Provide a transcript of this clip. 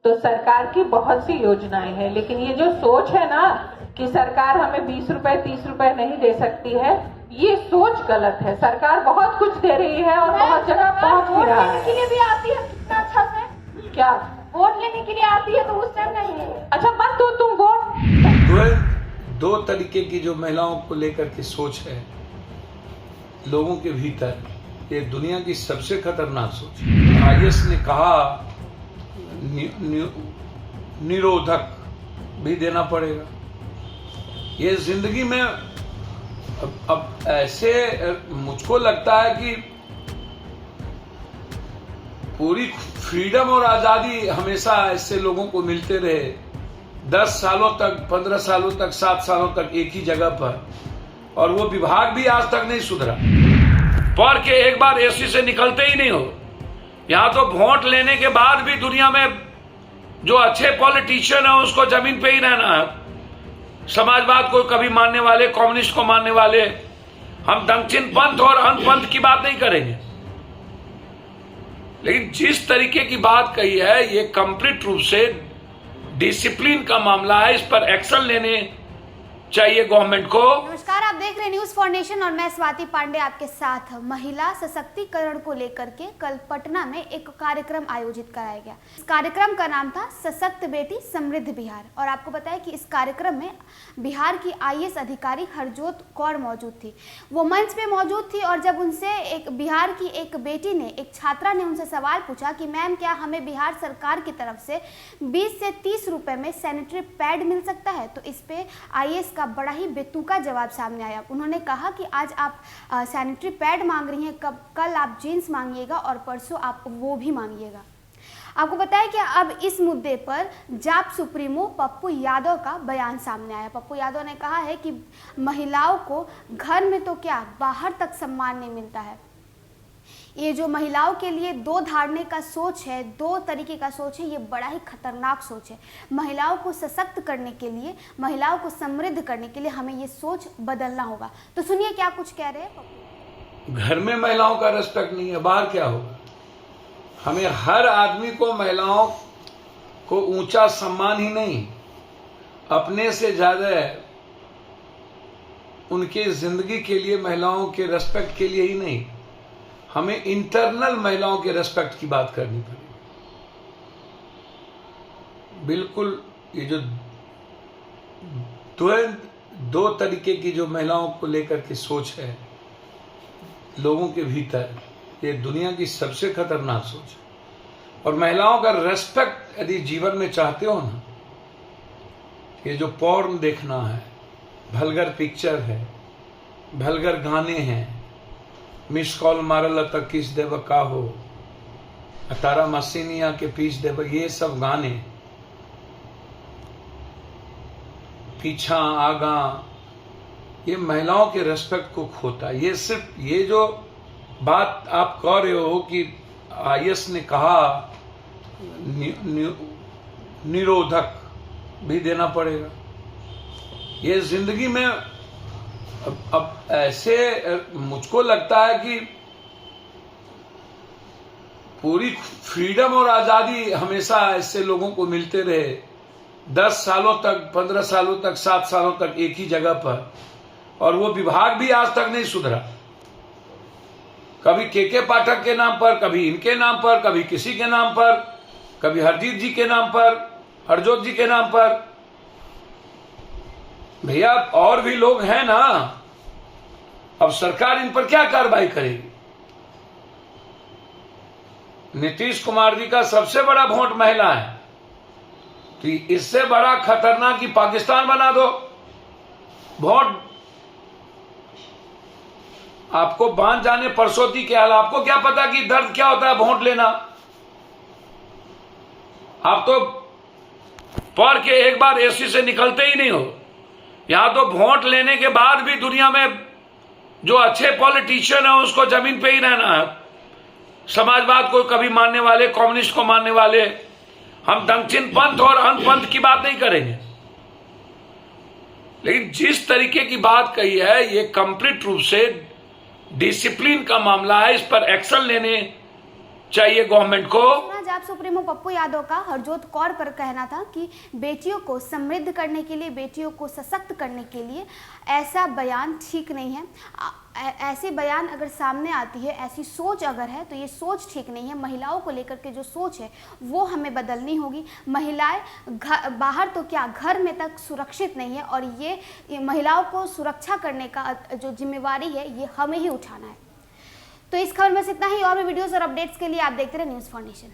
तो सरकार की बहुत सी योजनाएं हैं, लेकिन ये जो सोच है ना कि सरकार हमें 20 रुपए 30 रुपए नहीं दे सकती है, ये सोच गलत है। सरकार बहुत कुछ दे रही है और बहुत जगह पहुंच भी रहा है। के लिए भी आती है कितना अच्छा से, क्या वोट लेने के लिए आती है तो उस टाइम नहीं है। अच्छा मत दो तुम वोट। दो तरीके की जो महिलाओं को लेकर के सोच है लोगों के भीतर, ये दुनिया की सबसे खतरनाक सोच है। आईएएस ने कहा निरोधक भी देना पड़ेगा। ये जिंदगी में अब ऐसे मुझको लगता है कि पूरी फ्रीडम और आजादी हमेशा ऐसे लोगों को मिलते रहे, 10 सालों तक, 15 सालों तक, 7 सालों तक एक ही जगह पर, और वो विभाग भी आज तक नहीं सुधरा। पढ़ के एक बार एसी से निकलते ही नहीं हो। यहां तो वोट लेने के बाद भी दुनिया में जो अच्छे पॉलिटिशियन है उसको जमीन पे ही रहना है। समाजवाद को कभी मानने वाले, कम्युनिस्ट को मानने वाले, हम दक्षिण पंथ और अंत पंथ की बात नहीं करेंगे। लेकिन जिस तरीके की बात कही है, ये कंप्लीट रूप से डिसिप्लिन का मामला है। इस पर एक्शन लेने चाहिए गवर्नमेंट को। नमस्कार, आप देख रहे हैं न्यूज फॉर नेशन और मैं स्वाति पांडे आपके साथ। महिला सशक्तिकरण को लेकर के कल पटना में एक कार्यक्रम आयोजित कराया गया। इस कार्यक्रम का नाम था सशक्त बेटी समृद्ध बिहार, और आपको बताया कि इस कार्यक्रम में बिहार की आईएएस अधिकारी हरजोत कौर मौजूद थी। वो मंच पे मौजूद थी और जब उनसे एक बिहार की एक बेटी ने, एक छात्रा ने उनसे सवाल पूछा कि मैम क्या हमें बिहार सरकार की तरफ से 20 से 30 रुपए में सैनिटरी पैड मिल सकता है, तो इस पे आईएएस का बड़ा ही बेतुका जवाब सामने आया। उन्होंने कहा कि आज आप सैनिटरी पैड मांग रही हैं, कल आप जीन्स मांगिएगा और परसों आप वो भी मांगिएगा। आपको बताया कि अब इस मुद्दे पर जाप सुप्रीमो पप्पू यादव का बयान सामने आया। पप्पू यादव ने कहा है कि महिलाओं को घर में तो क्या, बाहर तक सम्मान नहीं मिलता है। ये जो महिलाओं के लिए दो धारने का सोच है, दो तरीके का सोच है, ये बड़ा ही खतरनाक सोच है। महिलाओं को सशक्त करने के लिए, महिलाओं को समृद्ध करने के लिए हमें ये सोच बदलना होगा। तो सुनिए क्या कुछ कह रहे हैं। घर में महिलाओं का रेस्पेक्ट नहीं है, बाहर क्या होगा। हमें हर आदमी को महिलाओं को ऊंचा सम्मान ही नहीं, अपने से ज्यादा उनके जिंदगी के लिए, महिलाओं के रेस्पेक्ट के लिए ही नहीं, हमें इंटरनल महिलाओं के रेस्पेक्ट की बात करनी पड़ेगी। बिल्कुल ये जो दो तरीके की जो महिलाओं को लेकर के सोच है लोगों के भीतर, ये दुनिया की सबसे खतरनाक सोच है। और महिलाओं का रेस्पेक्ट यदि जीवन में चाहते हो ना, ये जो पॉर्न देखना है, भलगर पिक्चर है, भलगर गाने हैं, मिस कॉल मारल तक किस देव का हो, तारा मसीनिया के पीछ देव, ये सब गाने पीछा आगा, ये महिलाओं के रेस्पेक्ट को खोता है। ये सिर्फ ये जो बात आप कह रहे हो कि आईएएस ने कहा निरोधक भी देना पड़ेगा, ये जिंदगी में अब ऐसे मुझको लगता है कि पूरी फ्रीडम और आजादी हमेशा ऐसे लोगों को मिलते रहे, 10 सालों तक, 15 सालों तक, 7 सालों तक एक ही जगह पर, और वो विभाग भी आज तक नहीं सुधरा। कभी के पाठक के नाम पर, कभी इनके नाम पर, कभी किसी के नाम पर, कभी हरजीत जी के नाम पर, हरजोत जी के नाम पर। भैया और भी लोग हैं ना, अब सरकार इन पर क्या कार्रवाई करेगी। नीतीश कुमार जी का सबसे बड़ा वोट महिला है, तो इससे बड़ा खतरनाक कि पाकिस्तान बना दो वोट। आपको बांध जाने परसोती के हाल, आपको क्या पता कि दर्द क्या होता है वोट लेना। आप तो पढ़ के एक बार एसी से निकलते ही नहीं हो। यहां तो वोट लेने के बाद भी दुनिया में जो अच्छे पॉलिटिशियन है उसको जमीन पे ही रहना है। समाजवाद को कभी मानने वाले, कम्युनिस्ट को मानने वाले, हम दक्षिण पंथ और अंत पंथ की बात नहीं करेंगे। लेकिन जिस तरीके की बात कही है, ये कंप्लीट रूप से डिसिप्लिन का मामला है। इस पर एक्शन लेने चाहिए गवर्नमेंट को। पंजाब सुप्रीमो पप्पू यादव का हरजोत कौर पर कहना था कि बेटियों को समृद्ध करने के लिए, बेटियों को सशक्त करने के लिए ऐसा बयान ठीक नहीं है। ऐसे बयान अगर सामने आती है, ऐसी सोच अगर है, तो ये सोच ठीक नहीं है। महिलाओं को लेकर के जो सोच है वो हमें बदलनी होगी। महिलाएं बाहर तो क्या, घर में तक सुरक्षित नहीं है, और ये महिलाओं को सुरक्षा करने का जो जिम्मेवारी है ये हमें ही उठाना है। तो इस खबर में इतना ही। और भी वीडियोस और अपडेट्स के लिए आप देखते रहे न्यूज़ फॉर नेशन।